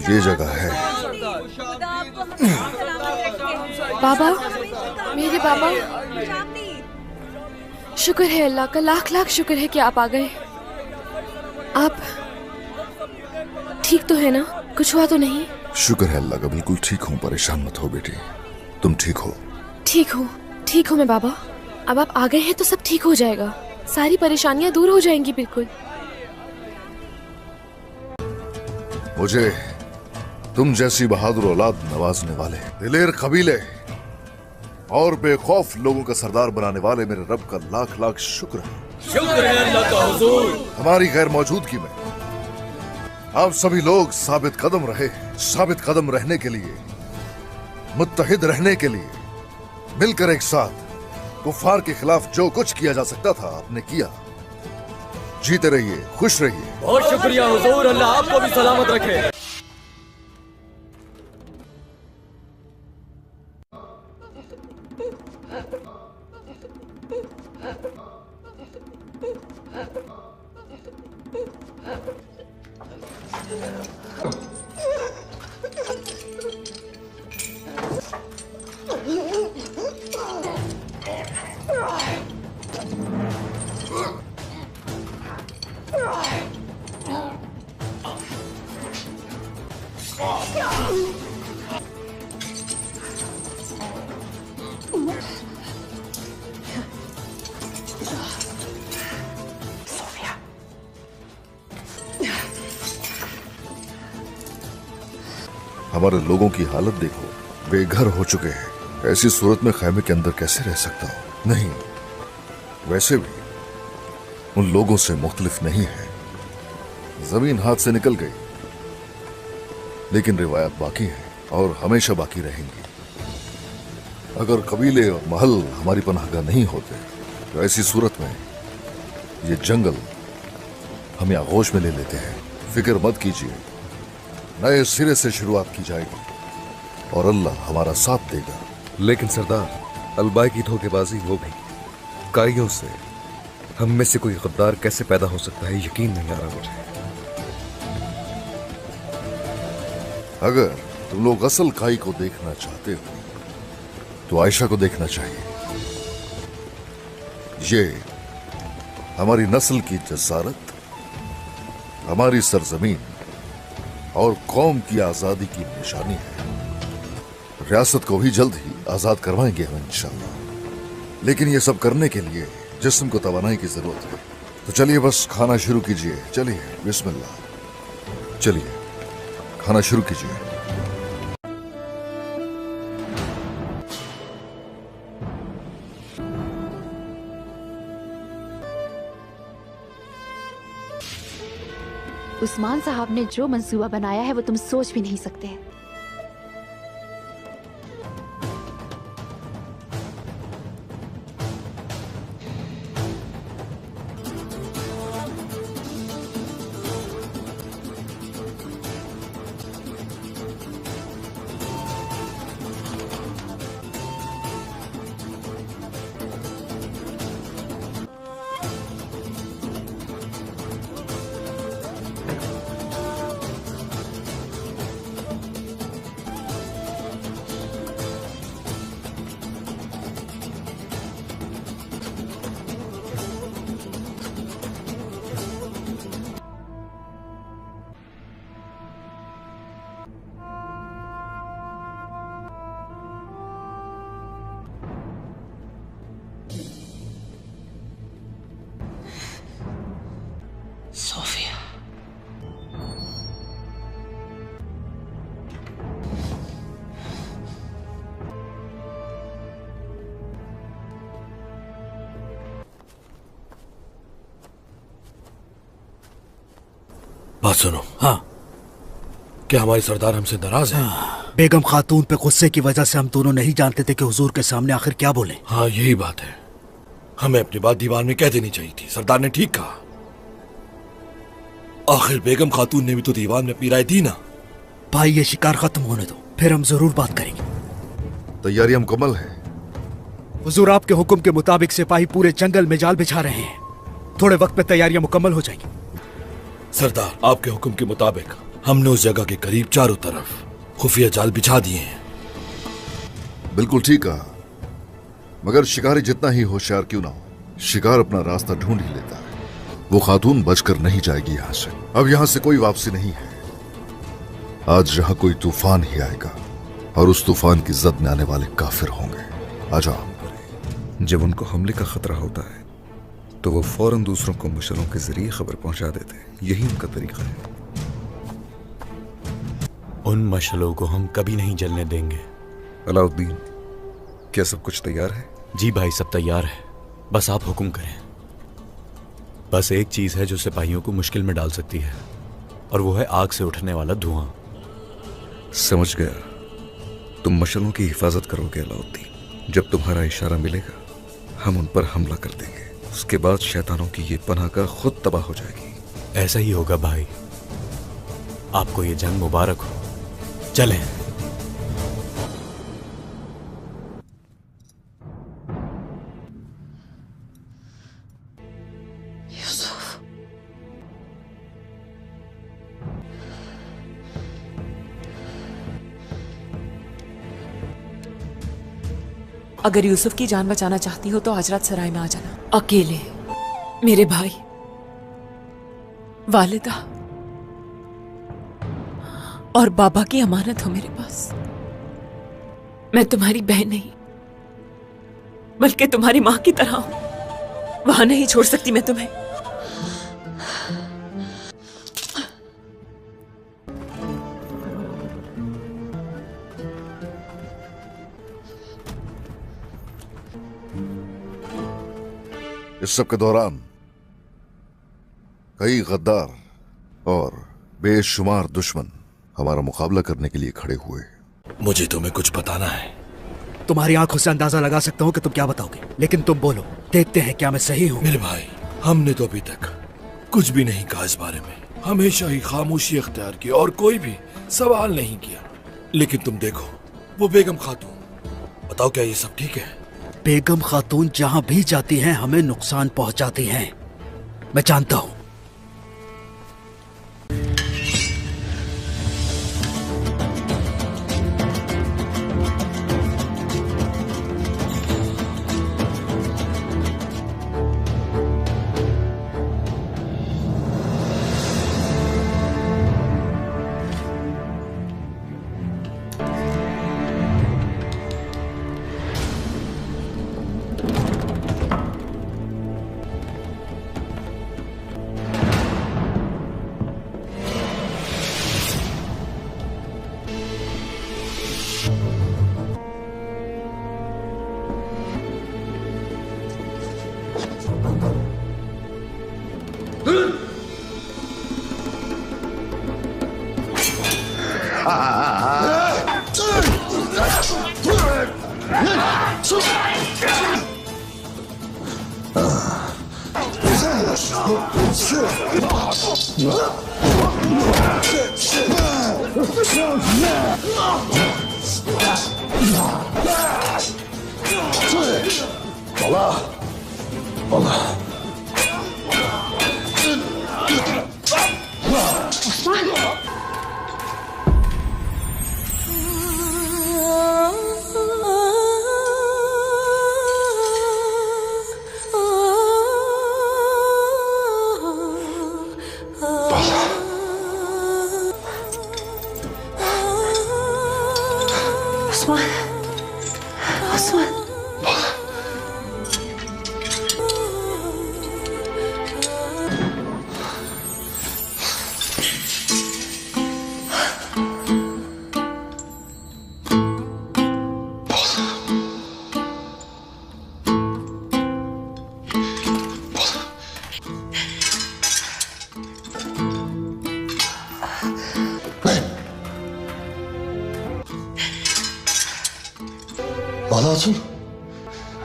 ये जगह है। बाबा, मेरे बाबा, शुक्र है अल्लाह का, लाख लाख शुक्र है कि आप आ गए। आप ठीक तो है ना? कुछ हुआ तो नहीं? शुक्र है अल्लाह का, बिल्कुल ठीक हूँ। परेशान मत हो बेटी, तुम ठीक हो? ठीक हूँ मैं बाबा। अब आप आ गए हैं तो सब ठीक हो जाएगा, सारी परेशानियां दूर हो जाएंगी बिल्कुल। मुझे तुम जैसी बहादुर औलाद नवाजने वाले, दिलेर कबीले और बेखौफ लोगों का सरदार बनाने वाले मेरे रब का लाख लाख शुक्र है। शुक्र है अल्लाह का हुजूर। हमारी गैर मौजूदगी में आप सभी लोग साबित कदम रहे। साबित कदम रहने के लिए, मुत्तहिद रहने के लिए, मिलकर एक साथ कुफार के खिलाफ जो कुछ किया जा सकता था आपने किया। जीते रहिए, खुश रहिए। बहुत शुक्रिया हुजूर, अल्लाह आपको भी सलामत रखे। हमारे लोगों की हालत देखो, बेघर हो चुके हैं। ऐसी सूरत में खैमे के अंदर कैसे रह सकता हूं? नहीं, वैसे भी उन लोगों से मुख्तलिफ नहीं है। जमीन हाथ से निकल गई, लेकिन रिवायत बाकी है और हमेशा बाकी रहेंगी। अगर कबीले और महल हमारी पनाहगाह नहीं होते तो ऐसी सूरत में ये जंगल हमें आगोश में ले लेते हैं। फिक्र मत कीजिए, नए सिरे से शुरुआत की जाएगी और अल्लाह हमारा साथ देगा। लेकिन सरदार, अलबाई की धोखेबाजी हो गई। काइयों से हम में से कोई गद्दार कैसे पैदा हो सकता है, यकीन नहीं आ रहा मुझे। अगर तुम लोग असल काई को देखना चाहते हो तो आयशा को देखना चाहिए। ये हमारी नस्ल की जसारत, हमारी सरजमीन और कौम की आजादी की निशानी है। रियासत को भी जल्द ही आजाद करवाएंगे हम इंशाअल्लाह। लेकिन ये सब करने के लिए जिस्म को तवानाई की जरूरत है। तो चलिए बस खाना शुरू कीजिए। चलिए, बिस्मिल्लाह। चलिए खाना शुरू कीजिए। उस्मान साहब ने जो मंसूबा बनाया है वो तुम सोच भी नहीं सकते। बात सुनो। हाँ, क्या हमारे सरदार हमसे नाराज है? बेगम खातून पे गुस्से की वजह से हम दोनों नहीं जानते थे कि हुजूर के सामने आखिर क्या बोले। हाँ, यही बात है। हमें अपनी बात दीवान में कह देनी चाहिए थी। सरदार ने ठीक कहा। आखिर बेगम खातून ने भी तो दीवान में अपनी राय दी ना। भाई, ये शिकार खत्म होने दो, फिर हम जरूर बात करेंगे। तैयारियां मुकम्मल है। हुजूर, आपके हुक्म के मुताबिक सिपाही पूरे जंगल में जाल बिछा रहे हैं। थोड़े वक्त में तैयारियां मुकम्मल हो जाएंगी। सरदार, आपके हुक्म के मुताबिक हमने उस जगह के करीब चारों तरफ खुफिया जाल बिछा दिए हैं। बिल्कुल ठीक कहा, मगर शिकारी जितना ही होशियार क्यों ना हो, शिकार अपना रास्ता ढूंढ ही लेता है। वो खातून बचकर नहीं जाएगी यहां से। अब यहां से कोई वापसी नहीं है। आज यहां कोई तूफान ही आएगा और उस तूफान की जद में आने वाले काफिर होंगे। आ जाओ। जब उनको हमले का खतरा होता है तो वो फौरन दूसरों को मशलों के जरिए खबर पहुंचा देते हैं। यही उनका तरीका है। उन मशलों को हम कभी नहीं जलने देंगे। अलाउद्दीन, क्या सब कुछ तैयार है? जी भाई, सब तैयार है, बस आप हुक्म करें। बस एक चीज है जो सिपाहियों को मुश्किल में डाल सकती है, और वो है आग से उठने वाला धुआं। समझ गया। तुम मशलों की हिफाजत करोगे अलाउद्दीन। जब तुम्हारा इशारा मिलेगा हम उन पर हमला कर देंगे। उसके बाद शैतानों की ये पनाहगाह खुद तबाह हो जाएगी। ऐसा ही होगा भाई। आपको ये जंग मुबारक हो। चलें। अगर यूसुफ की जान बचाना चाहती हो तो आज रात सराय में आ जाना, अकेले। मेरे भाई, वालिदा और बाबा की अमानत हो मेरे पास। मैं तुम्हारी बहन नहीं बल्कि तुम्हारी मां की तरह हूं। वहां नहीं छोड़ सकती मैं तुम्हें। इस सब के दौरान कई गद्दार और बेशुमार दुश्मन हमारा मुकाबला करने के लिए खड़े हुए। मुझे तुम्हें कुछ बताना है। तुम्हारी आंखों से अंदाजा लगा सकता हूँ कि तुम क्या बताओगे, लेकिन तुम बोलो, देखते हैं क्या मैं सही हूँ। मेरे भाई, हमने तो अभी तक कुछ भी नहीं कहा इस बारे में। हमेशा ही खामोशी अख्तियार की और कोई भी सवाल नहीं किया। लेकिन तुम देखो, वो बेगम खातून, बताओ क्या ये सब ठीक है? बेगम खातून जहां भी जाती हैं हमें नुकसान पहुंचाती हैं, मैं जानता हूं।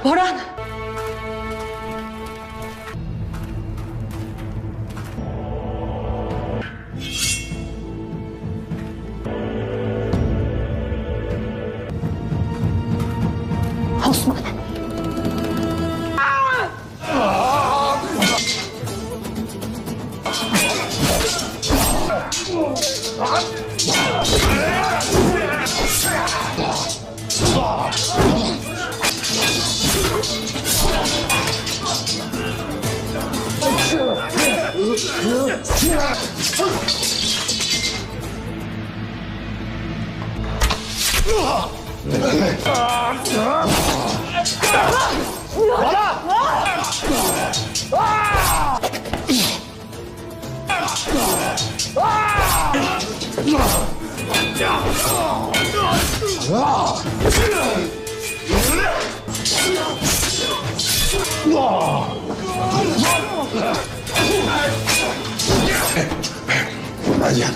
बोरान, आजा।